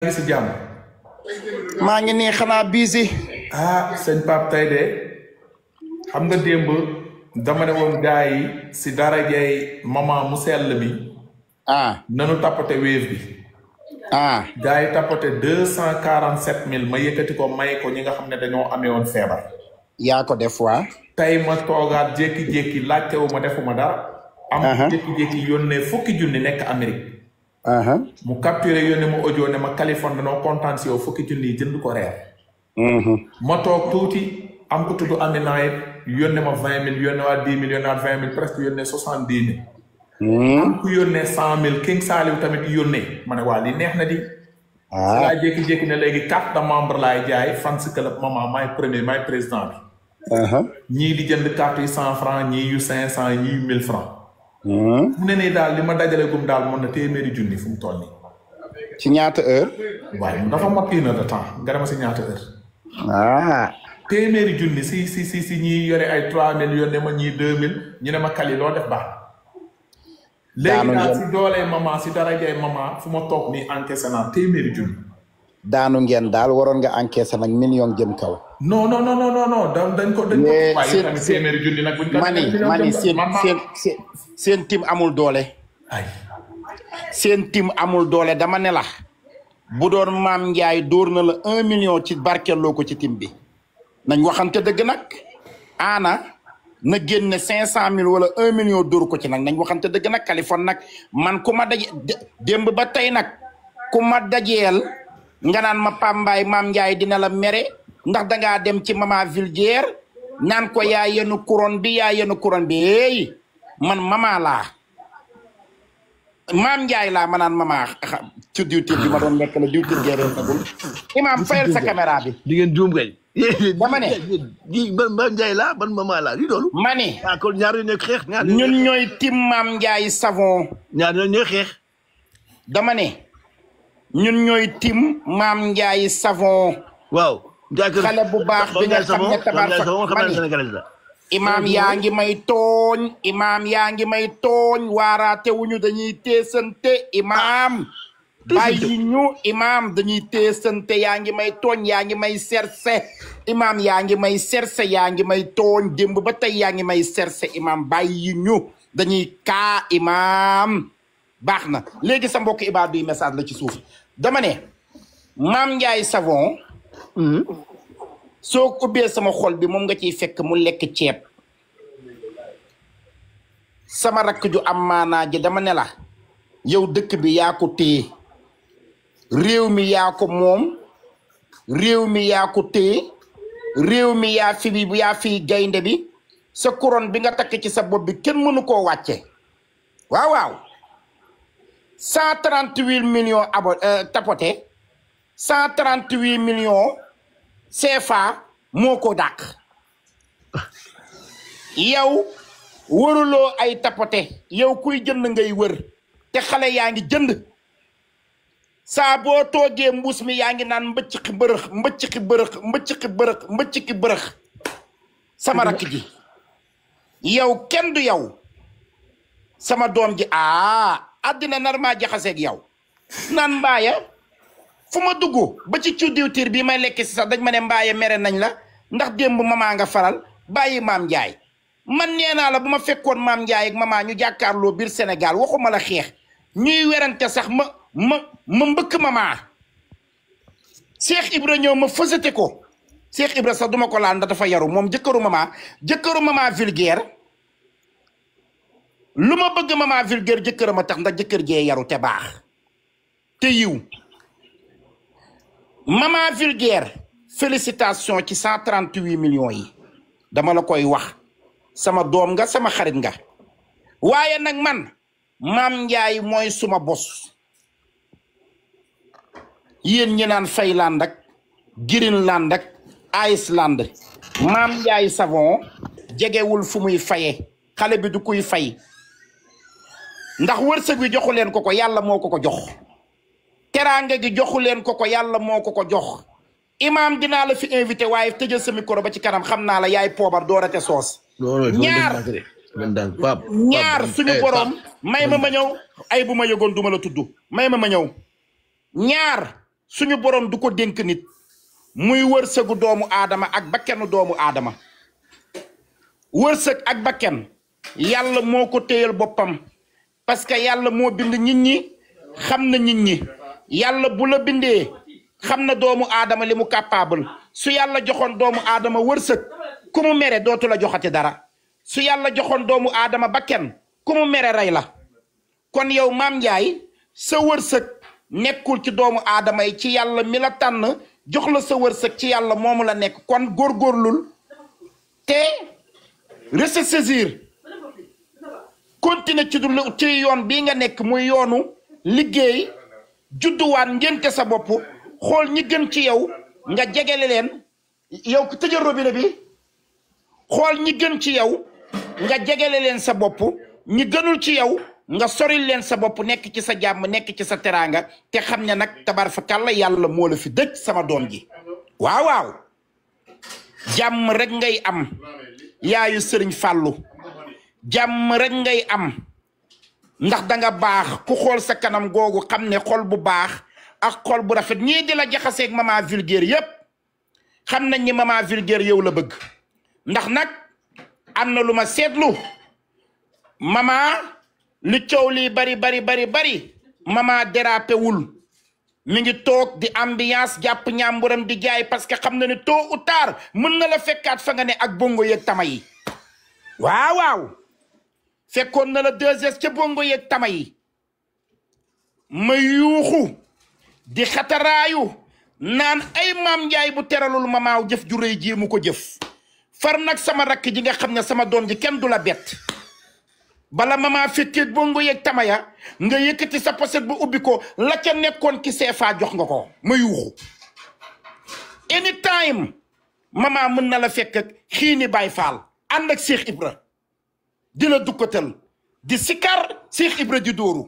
ngi si jàmm. maa ngi nii xanaa busy. sëñ Pape tey de xam nga démb dama ne woon gars yi si darajay maman mu sell mi. nanu tapote Wave bi. gars yi tapote 247 000 ma yëkkati ko may ko ñi nga xam ne dañoo amee woon feebar. yaa ko def waa. tey ma toogaat jékki-jékki laajtewu ma defuma dara. am jékki-jékki yónnee fukki junni nekk Amérique. mu capturé yónnee ma audio ne ma Californie dañoo kontaan si yow fukki junni yi jënd ko reer. ma toog tuuti am ko tudd Amina yónnee ma 20 000 yónnee waa 10 000 yónnee waa 20 000 presque yónnee 70 000. am ku yónnee 100 000 King Saliou tamit yónnee ma ne waa li neex na di. laa jékki-jékki ne léegi carte de membre laay jaay fan si club maman maay premier maay président bi. ñii di jënd carte yu 100 francs ñii yu 500 ñii yu 1000 francs. mu ne nii daal li ma dajale gum daal mën na téeméeri junni fu mu toll nii. ci ñaata heure. waaye dafa mot 1 heure de temps nga dema si ñaata heure. téeméeri junni si ñii yore ay 3000 yónnee ma ñii 2000 ñu ne ma kali loo def baax. léegi daal si doolee maman si darajay maman fu ma toog nii encaissé naa téeméeri junni. daanu ngeen daal waroon nga encaissé nag million jëm kaw. non dañ ko waaye tamit téeméeri junni nag buñ ko mani seen tim amul doole. seen tim amul doole dama ne la bu doon Maam Ndiaye dóor na la 1 million ci barkeeloo ko ci tim bi nañ waxante dëgg nag ana na génne 500 000 wala 1 million dóor ko ci nag nañ waxante dëgg nag Californie nag man ku ma daje démb ba tey nag ku ma dajeel nga naan ma Pambaay Maam Ndiaye dina la mere ndax dangaa dem ci mama Vulgaire naan ko yaa yenu couronne bi hey man mama laa Maam Ndiaye laa ma naan mama ci diwtiir bi ma doon lekk la diwtiir geereen nagul imaam fayal sa caméra bi di ngeen juum kay dama ne Maam Ndiaye laa ban mama laa li loolu ma ne kon ñaar ñooy xeex ñun ñooy tim Maam Ndiaye savon ñaar ñooy xeex dama ne ñun ñooy tim Maam Ndiaye savon waaw xale bu baax bi nga xam ne tabaar imaam yaa ngi may tooñ waaraate wuñu dañuy teesante imaam bàyyi ñu imaam dañuy teesante yaa ngi may tooñ yaa ngi may serse imaam yaa ngi may serse yaa ngi may tooñ démb ba tey yaa ngi may serse imaam bàyyi ñu dañuy kaa imaam baax na léegi sa mbokk ibaadu yi message la ci suuf dama ne Maam Ndiaye savon soo ubbee sama xol bi moom nga ciy fekk mu lekk ceeb sama rakk ju am maanaa ji dama ne la yow dëkk bi yaa ko téye réew mi yaa ko moom réew mi yaa ko téye réew mi yaa fi gaynde bi sa couronne bi nga takk ci sa bopp bi kenn mënu koo wàcce waaw 138 millions tapoté 138 millions CFA moo ko dàq yow wëruloo ay tapote yow kuy jënd ngay wër te xale yaa ngi jënd saa boo toogee mbuus mi yaa ngi naan mbëcc ki bërëx sama rakk ji yow kenn du yow sama doom ji àddina nar maa jaxaseeg yow naan mbaaya fu ma dugg ba ci diwtiir bi may lekk si sax dañ ma ne mbaaye mere nañ la ndax démb mama nga faral bàyyi Maam Ndiaye man nee naa la bu ma fekkoon Maam Ndiaye ak mama ñu jàkkaarloo biir Sénégal waxuma la xeex ñuy werante sax ma mbëkk mama Cheikh Ibra ñëw ma fësate ko Cheikh Ibra sax duma ko laal ndax dafa yaru moom jëkkëru mama Vulgaire lu ma bëgg mama Vulgaire jëkkër ma tax ndax jëkkër jee yaru te baax te yiw Maman Vulgaire félicitation ci 138 millions yi dama la koy wax sama doom nga sama xarit nga waaye nag man Maam Ndiaye mooy suma bos yéen ñi naan Finlande ak Greenland ak Iceland Maam Ndiaye savon jegewul fu muy faye xale bi du kuy fay ndax wërsëg wi joxu leen ko yàlla moo ko jox teraanga gi joxu leen ko yàlla moo ko jox imaam dinaa la fi invité waaye tëjal sa micro ba ci kanam xam naa la yaay poobar doo rate soos ñaar suñu borom may ma ñëw ay bu ma yëgoon duma la tudd may ma ñëw ñaar suñu borom du ko dénk nit muy wërsëgu doomu aadama ak bakkenu doomu aadama wërsëg ak bakken yàlla moo ko téyal boppam parce que yàlla moo bind nit ñi xam na nit ñi yàlla bu la bindee xam na doomu aadama li mu capable su yàlla joxoon doomu aadama wërsëg ku mu mere dootu la joxati dara su yàlla joxoon doomu aadama bakken ku mu mere rey la kon yow Mame Ndiaye sa wërsëg nekkul ci doomu aadama yi ci yàlla mi la tànn jox la sa wërsëg ci yàlla moomu la nekk kon góorgóorlul te ressaisir continuer ci yoon bii nga nekk muy yoonu liggéey judduwaat ngénte sa bopp xool ñi gën ci yow nga jegele leen yow ku tëjal robinet bi xool ñi gën ci yow nga jegele leen sa bopp ñi gënul ci yow nga soril leen sa bopp nekk ci sa jàmm nekk ci sa teraanga te xam ne nag tabar fa kàlla yàlla moo la fi dëj sama doom ji waaw waaw jàmm rek ngay am yaayu sëriñ fàllu jàmm rek ngay am ndax danga baax ku xool sa kanam googu xam ne xol bu baax ak xol bu rafet ñii di la jaxaseeg maman vulgaire yépp xam nañ ni maman vulgaire yow la bëgg ndax nag am na lu ma seetlu maman li coow lii bari maman dérapé wul mi ngi toog di ambiance jàpp ñàmburam di jaay parce que xam na ne tôt ou tard mën na la fekkaat fa nga ne ak bongo yeeg tama yi waaw waaw fekkoon na la 2S ca bongo yeeg tama yi ma yuuxu di xataraayu naan ay Mame Ndiaye bu teralul mamaaw jëf ju rëy ji mu ko jëf far nag sama rakk ji nga xam ne sama doom ji kenn du la bett bala mama fekkee bongo yeeg tama ya nga yëkkati sa poset bu ubbi ko la ca nekkoon ki seefaa jox nga ko ma yuuxu anytime mama mën na la fekk ak xiini Baay Faal ànd ak Cheikh Ibra di la dukkatal di sikar Cheikh Ibra di dóoru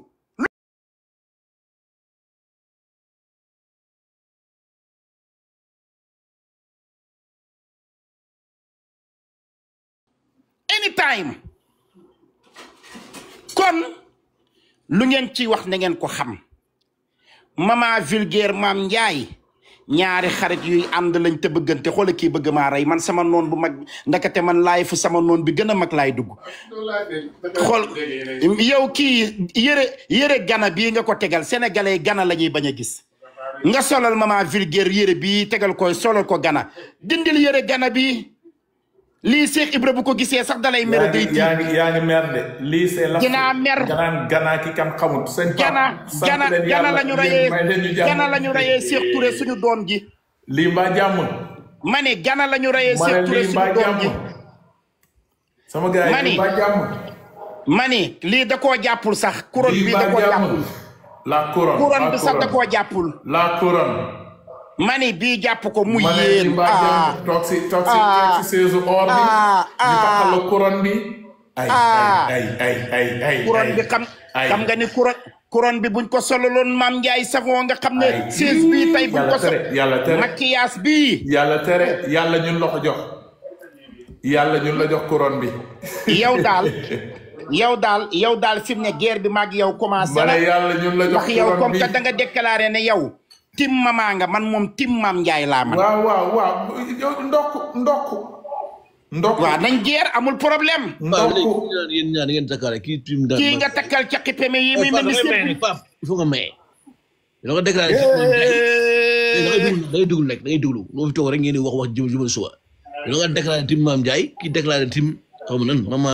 anytime kon lu ngeen ci wax na ngeen ko xam maman vulgaire Mame Ndiaye ñaari xarit yuy ànd lañ te bëggante xoole kii bëgg maa rey man sama noon bu mag ndakate man laay fu sama noon bi gën a mag laay dugg xool yow kii yëre gana bii nga ko tegal sénégalais gana la ñuy bañ a gis nga solal maman vulgaire yëre bii tegal koy solal ko gana dindil yëre gana bi lii Cheikh Ibra bu ko gisee sax dalay mer day yaa ngi mer de lii c'est la dinaa mer gana ki kan xamut seen gana lañu rayee Cheikh Touré suñu doom ji lii mbaa jàmm ma ne gana lañu rayee Cheikh Touré suñu doom ji sama gars yi mbaa jàmm ma ne lii da koo jàppul sax couronne bi da koo jàppul la couronne bi sax da koo jàppul la couronne mani bii jàpp ko mu yéen toog si seesu or bi ñu taxal la couronne bi ay couronne bi xam nga ni couronne bi buñ ko sololoon Mame Ndiaye Savon nga xam ne sees bii tey buñ ko sol maquillage bii yàlla tere yàlla ñun la ko jox yàlla ñun la jox couronne bi yow daal fi mu ne guerre bi maag yow commencé na yàlla ñun la jox wax yow comme que da nga déclaré ne yow tim mama nga man moom tim Mame Ndiaye laa man waaw ndokk waaw nañ jeer amul problème yéen ñaan ngeen takkaale kii nga takkal ca xipeme yi muy mel ni sëpp Pape il faut nga maye da nga déclaré day dugul rek da ngay duglu loo fi toog rek ngeen di wax jubal suba da nga déclaré tim Mame Ndiaye kii déclaré tim xaw ma nan mama